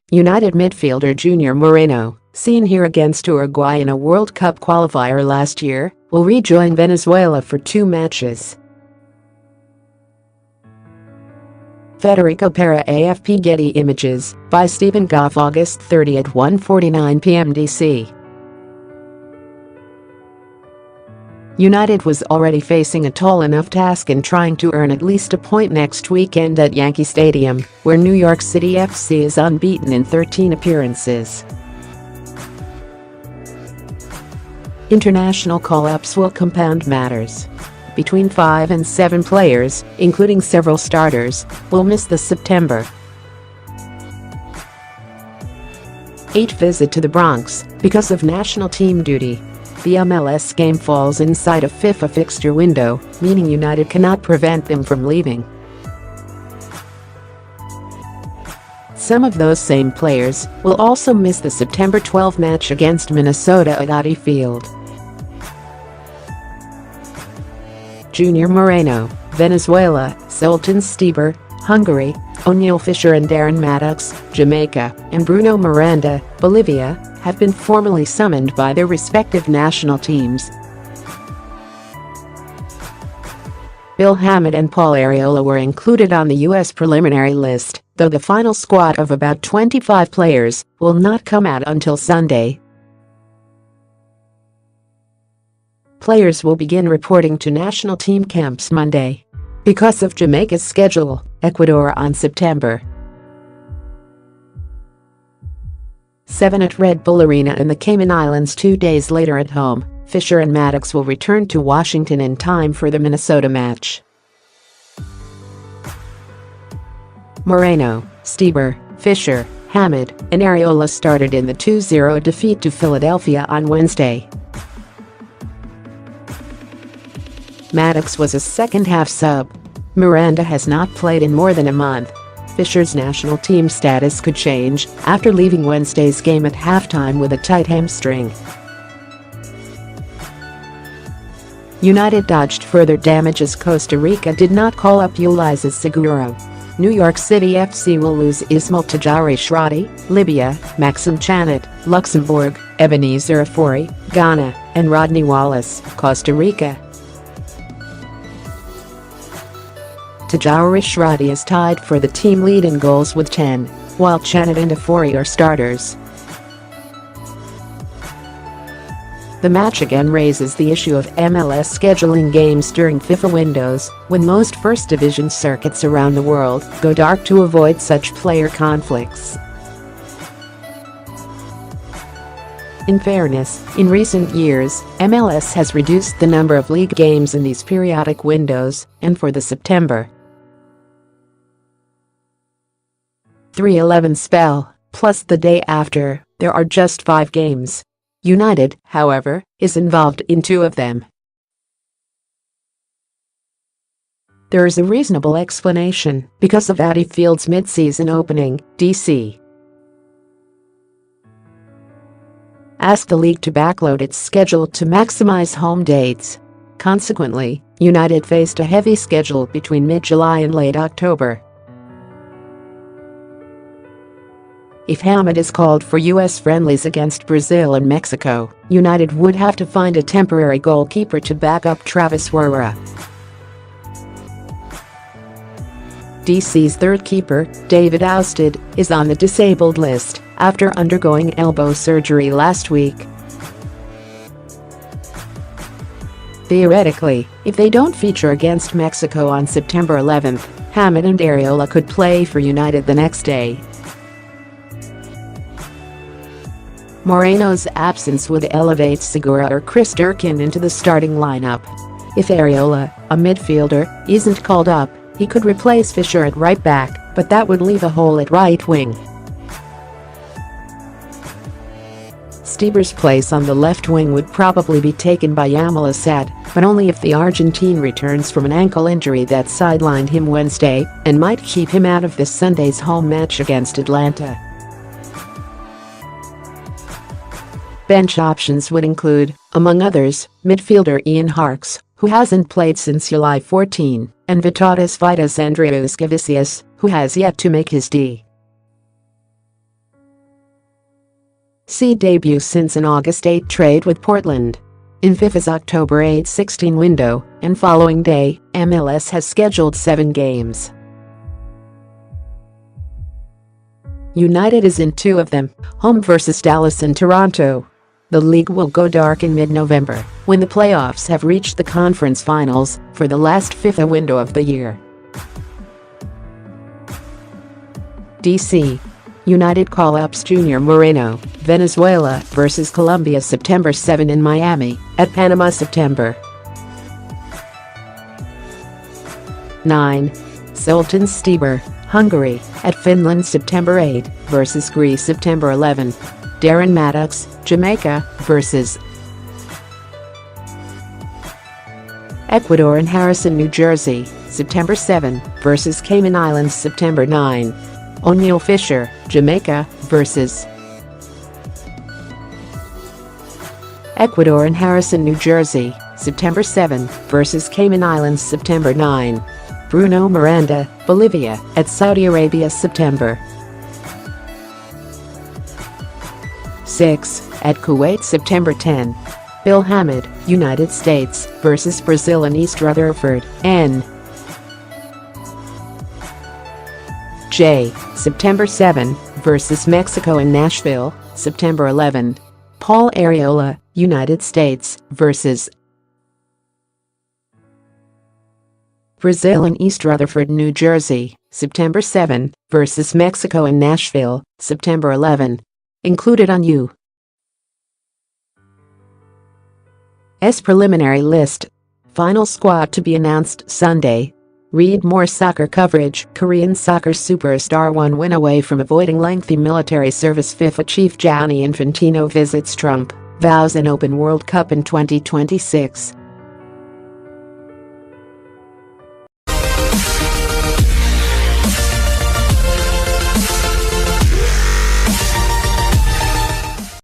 United midfielder Junior Moreno, seen here against Uruguay in a World Cup qualifier last year, will rejoin Venezuela for 2 matches. Federico Parra, AFP Getty Images, by Steven Goff August 30 at 1:49 PM D.C. United was already facing a tall enough task in trying to earn at least a point next weekend at Yankee Stadium, where New York City FC is unbeaten in 13 appearances. International call-ups will compound matters. Between 5 and 7 players, including several starters, will miss the September 8 visit to the Bronx because of national team duty. The MLS game falls inside a FIFA fixture window, meaning United cannot prevent them from leaving. Some of those same players will also miss the September 12 match against Minnesota at Audi Field. Junior Moreno, Venezuela; Zoltan Stieber, Hungary; Oniel Fisher and Darren, Mattocks, Jamaica; and Bruno Miranda, Bolivia, have been formally summoned by their respective national teams. Hamid and Paul Arriola were included on the U.S. preliminary list, though the final squad of about 25 players will not come out until Sunday. Players will begin reporting to national team camps Monday. Because of Jamaica's schedule, Ecuador on September 7 at Red Bull Arena in the Cayman Islands 2 days later at home. Fisher and Mattocks will return to Washington in time for the Minnesota match. Moreno, Stieber, Fisher, Hamid, and Arriola started in the 2-0 defeat to Philadelphia on Wednesday. Mattocks was a second-half sub. Miranda has not played in more than a month. Fisher's national team status could change after leaving Wednesday's game at halftime with a tight hamstring. United dodged further damage as Costa Rica did not call up Ulises Segura. New York City FC will lose Ismael Tajouri-Shradi, Libya; Maxime Chanot, Luxembourg; Ebenezer Ofori, Ghana; and Rodney Wallace, Costa Rica. Tajouri-Shradi is tied for the team lead in goals with 10, while Chanot and Ofori are starters. The match again raises the issue of MLS scheduling games during FIFA windows, when most First Division circuits around the world go dark to avoid such player conflicts. In fairness, in recent years, MLS has reduced the number of league games in these periodic windows, and for the September 3-11 spell, plus the day after, there are just 5 games. United, however, is involved in 2 of them. There is a reasonable explanation because of Audi Field's mid-season opening, D.C. asked the league to backload its schedule to maximize home dates. Consequently, United faced a heavy schedule between mid-July and late October. If Hamid is called for U.S. friendlies against Brazil and Mexico, United would have to find a temporary goalkeeper to back up Travis Worra. DC's third keeper, David Ousted, is on the disabled list after undergoing elbow surgery last week. Theoretically, if they don't feature against Mexico on September 11, Hamid and Arriola could play for United the next day. Moreno's absence would elevate Segura or Chris Durkin into the starting lineup. If Arriola, a midfielder, isn't called up, he could replace Fisher at right back, but that would leave a hole at right wing. Stieber's place on the left wing would probably be taken by Yamal, but only if the Argentine returns from an ankle injury that sidelined him Wednesday and might keep him out of this Sunday's home match against Atlanta. Bench options would include, among others, midfielder Ian Harkes, who hasn't played since July 14, and Vitalis Vitas Andriuskavicius, who has yet to make his D.C. debut since an August 8 trade with Portland. In FIFA's October 8-16 window, and following day, MLS has scheduled 7 games. United is in 2 of them, home versus Dallas and Toronto. The league will go dark in mid-November, when the playoffs have reached the conference finals, for the last FIFA window of the year. D.C. United call-ups Junior Moreno, Venezuela vs Colombia September 7 in Miami, at Panama September 9. Zoltan Stieber, Hungary, at Finland September 8 vs Greece September 11. Darren Mattocks, Jamaica vs Ecuador and Harrison, New Jersey, September 7 vs Cayman Islands September 9. Oniel Fisher, Jamaica vs Ecuador and Harrison, New Jersey, September 7 vs Cayman Islands September 9. Bruno Miranda, Bolivia, at Saudi Arabia September 6, at Kuwait September 10. Bill Hamid, United States vs Brazil in East Rutherford, N. J. September 7 vs Mexico in Nashville, September 11. Paul Arriola, United States vs Brazil in East Rutherford, New Jersey, September 7 vs Mexico in Nashville, September 11. Included on U.S. preliminary list. Final squad to be announced Sunday. Read more soccer coverage. Korean soccer superstar one win away from avoiding lengthy military service. FIFA chief Gianni Infantino visits Trump, vows an open World Cup in 2026.